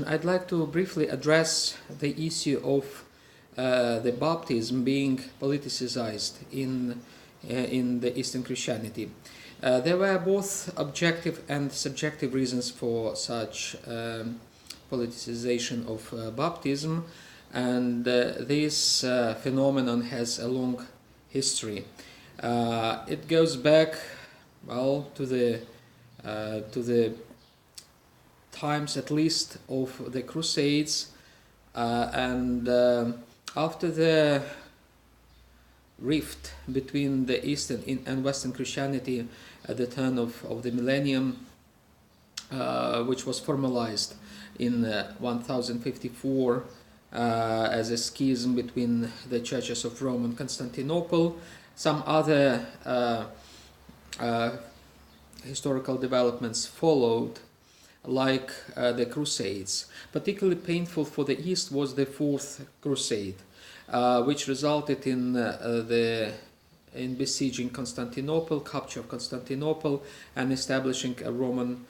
I'd like to briefly address the issue of the baptism being politicized in the Eastern Christianity. There were both objective and subjective reasons for such politicization of baptism, and this phenomenon has a long history. It goes back, well, to the times at least of the Crusades, and after the rift between the Eastern and Western Christianity at the turn of the millennium, which was formalized in 1054 as a schism between the churches of Rome and Constantinople. Some other historical developments followed, like the Crusades. Particularly painful for the East was the Fourth Crusade, which resulted in besieging Constantinople, capture of Constantinople, and establishing a Roman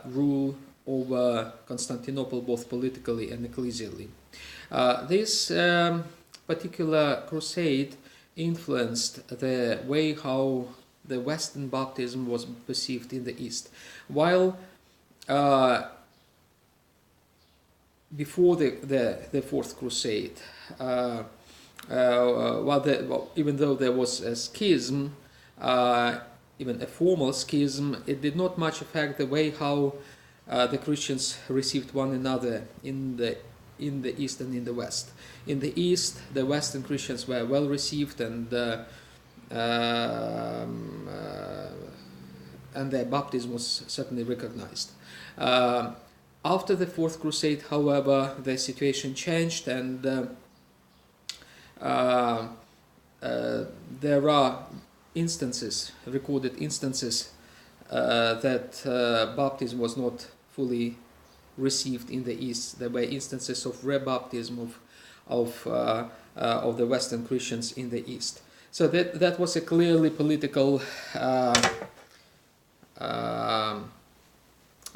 rule over Constantinople, both politically and ecclesially. This particular crusade influenced the way how the Western baptism was perceived in the East. While before the Fourth Crusade, even though there was a schism, even a formal schism, it did not much affect the way how the Christians received one another in the East and in the West. In the East, the Western Christians were well received, and their baptism was certainly recognized. After the Fourth Crusade, however, the situation changed, and there are recorded instances that baptism was not fully received in the East. There were instances of rebaptism of the Western Christians in the East. So that was a clearly political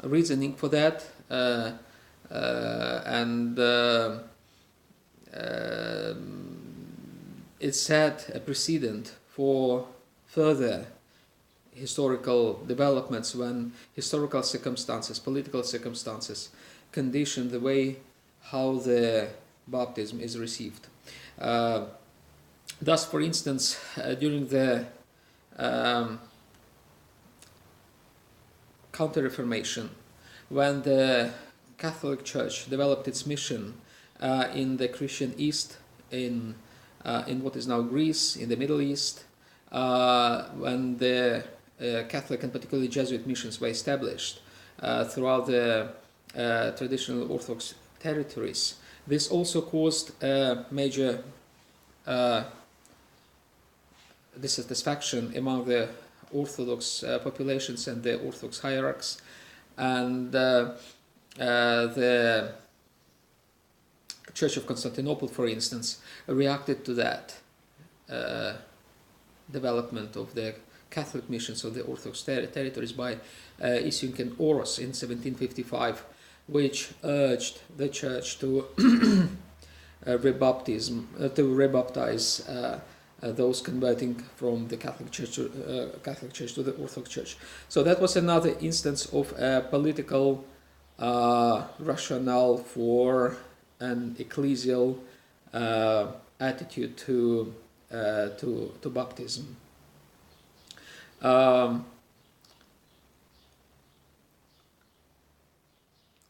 reasoning for that, and it set a precedent for further historical developments when historical circumstances, political circumstances, condition the way how the baptism is received. Thus, for instance, during the Counter-Reformation, when the Catholic Church developed its mission in the Christian East, in what is now Greece, in the Middle East, when the Catholic and particularly Jesuit missions were established throughout the traditional Orthodox territories, this also caused a major dissatisfaction among the Orthodox populations and the Orthodox hierarchs, and the Church of Constantinople, for instance, reacted to that development of the Catholic missions of the Orthodox territories by issuing an oros in 1755, which urged the Church to rebaptize those converting from the Catholic Church to the Orthodox Church. So that was another instance of a political rationale for an ecclesial attitude to baptism.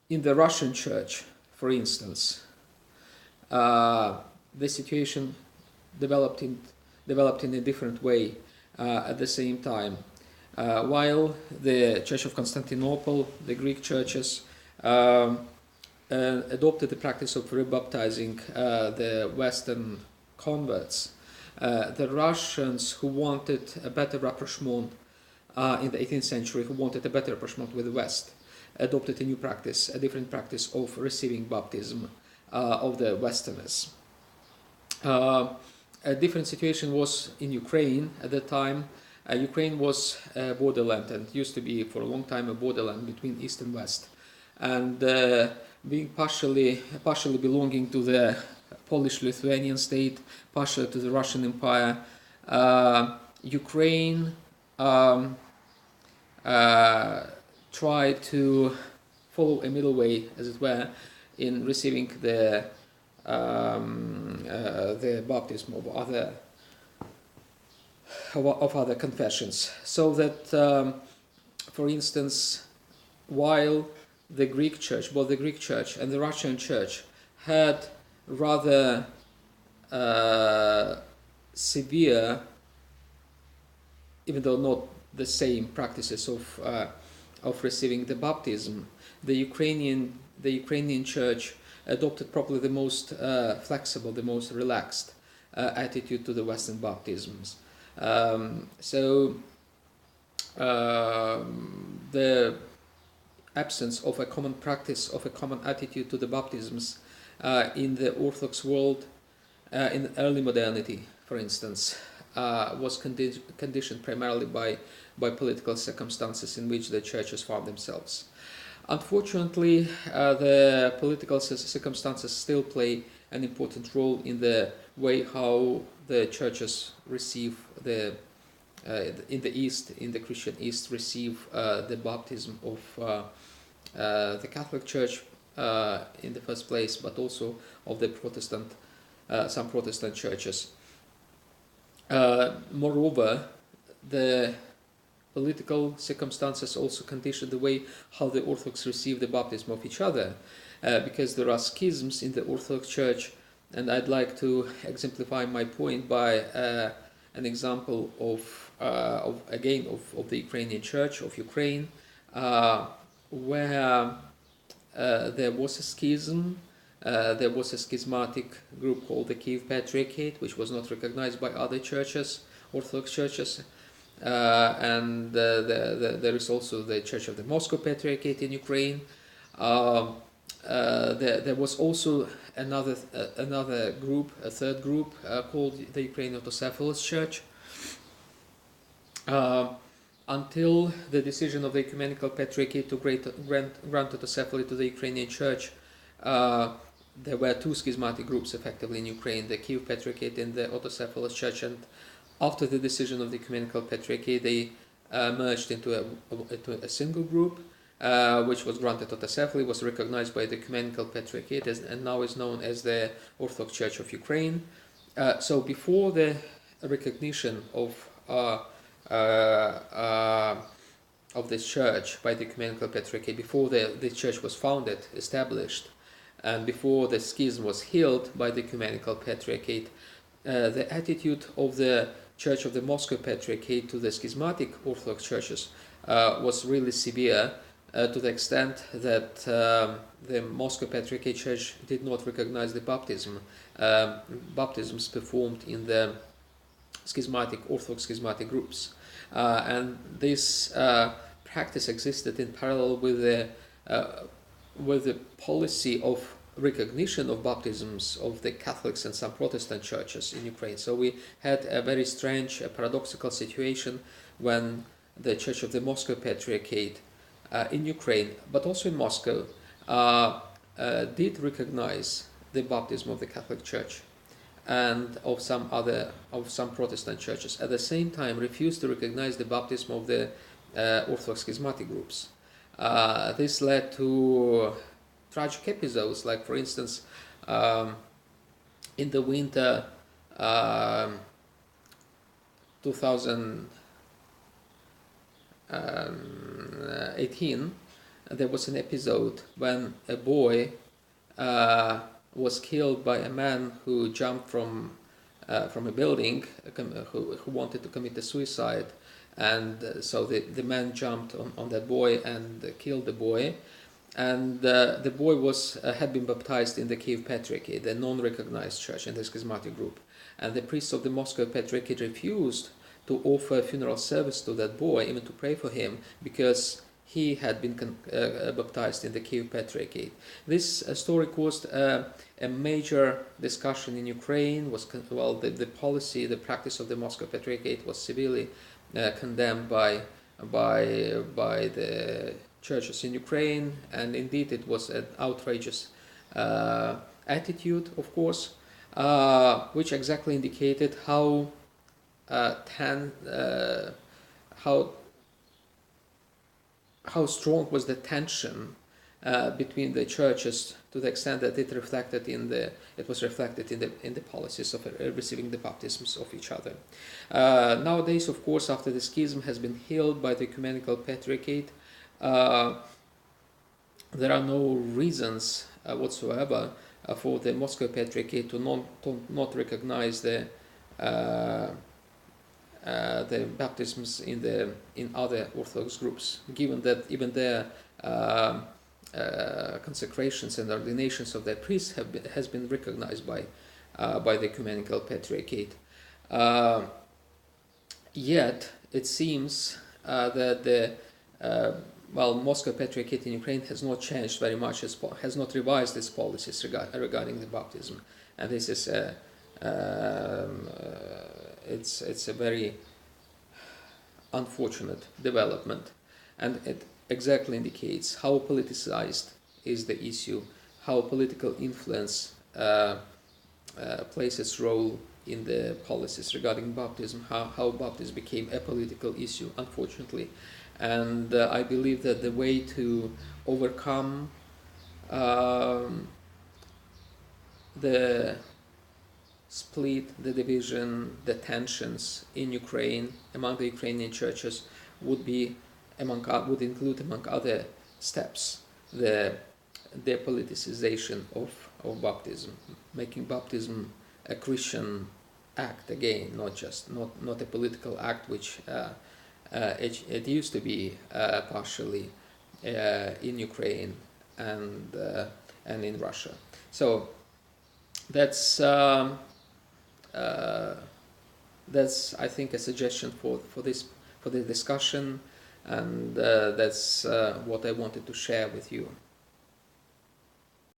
In the Russian Church, for instance, the situation developed in a different way at the same time. While the Church of Constantinople, the Greek churches, adopted the practice of rebaptizing the Western converts, the Russians, who wanted a better rapprochement in the 18th century, who wanted a better rapprochement with the West, adopted a new practice, a different practice of receiving baptism of the Westerners. A different situation was in Ukraine at that time. Ukraine was a borderland and used to be for a long time a borderland between East and West. And being partially belonging to the Polish-Lithuanian state, partially to the Russian Empire. Ukraine tried to follow a middle way, as it were, in receiving the baptism of other confessions. So that, for instance, while the Greek Church, both the Greek Church and the Russian Church, had rather severe, even though not the same practices of receiving the baptism, the Ukrainian Church adopted probably the most flexible, the most relaxed attitude to the Western baptisms. The absence of a common practice, of a common attitude to the baptisms in the Orthodox world in early modernity, for instance, was conditioned primarily by political circumstances in which the churches found themselves. Unfortunately, the political circumstances still play an important role in the way how the churches receive in the East, in the Christian East, receive the baptism of the Catholic Church in the first place, but also of the some Protestant churches. Moreover, the political circumstances also condition the way how the Orthodox receive the baptism of each other, because there are schisms in the Orthodox Church, and I'd like to exemplify my point by an example of the Ukrainian Church of Ukraine, where there was a schism. There was a schismatic group called the Kiev Patriarchate, which was not recognized by other churches, Orthodox churches, and there is also the Church of the Moscow Patriarchate in Ukraine. There was also another group, a third group called the Ukrainian Autocephalous Church. Until the decision of the Ecumenical Patriarchate to grant autocephaly to the Ukrainian Church, there were two schismatic groups effectively in Ukraine, the Kiev Patriarchate and the Autocephalous Church, and after the decision of the Ecumenical Patriarchate, they merged into a single group, which was granted autocephaly, was recognized by the Ecumenical Patriarchate, and now is known as the Orthodox Church of Ukraine. So before the recognition of this church by the Ecumenical Patriarchate, before the church was founded, established, and before the schism was healed by the Ecumenical Patriarchate, the attitude of the Church of the Moscow Patriarchate to the schismatic Orthodox churches was really severe, to the extent that the Moscow Patriarchate Church did not recognize the baptisms performed in the Orthodox schismatic groups. And this practice existed in parallel with the policy of recognition of baptisms of the Catholics and some Protestant churches in Ukraine. So we had a very strange, paradoxical situation when the Church of the Moscow Patriarchate in Ukraine, but also in Moscow, did recognize the baptism of the Catholic Church and of some Protestant churches. At the same time, refused to recognize the baptism of the Orthodox schismatic groups. This led to tragic episodes, like, for instance, in the winter 2018, there was an episode when a boy was killed by a man who jumped from a building, who wanted to commit a suicide, and so the man jumped on that boy and killed the boy. And the boy had been baptized in the Kiev Patriarchate, the non-recognized church in the schismatic group. And the priests of the Moscow Patriarchate refused to offer a funeral service to that boy, even to pray for him, because he had been baptized in the Kiev Patriarchate. This story caused a major discussion in Ukraine. The policy, the practice of the Moscow Patriarchate was severely condemned by the churches in Ukraine, and indeed it was an outrageous attitude, of course, which exactly indicated how how strong was the tension between the churches, to the extent that it was reflected in the policies of receiving the baptisms of each other. Nowadays, of course, after the schism has been healed by the ecumenical patriarchate, there are no reasons whatsoever for the Moscow Patriarchate to not recognize the baptisms in other Orthodox groups, given that even their consecrations and ordinations of their priests has been recognized by the Ecumenical Patriarchate. Yet it seems that the Moscow Patriarchate in Ukraine has not changed very much, has not revised its policies regarding the baptism, and this is it's a very unfortunate development, and it exactly indicates how politicized is the issue, how political influence plays its role in the policies regarding baptism, how baptism became a political issue, unfortunately. And I believe that the way to overcome the split, the division, the tensions in Ukraine among the Ukrainian churches would include, among other steps, the depoliticization of baptism, making baptism a Christian act again, not a political act, which it used to be partially in Ukraine and in Russia. So that's I think a suggestion for the discussion, and that's what I wanted to share with you.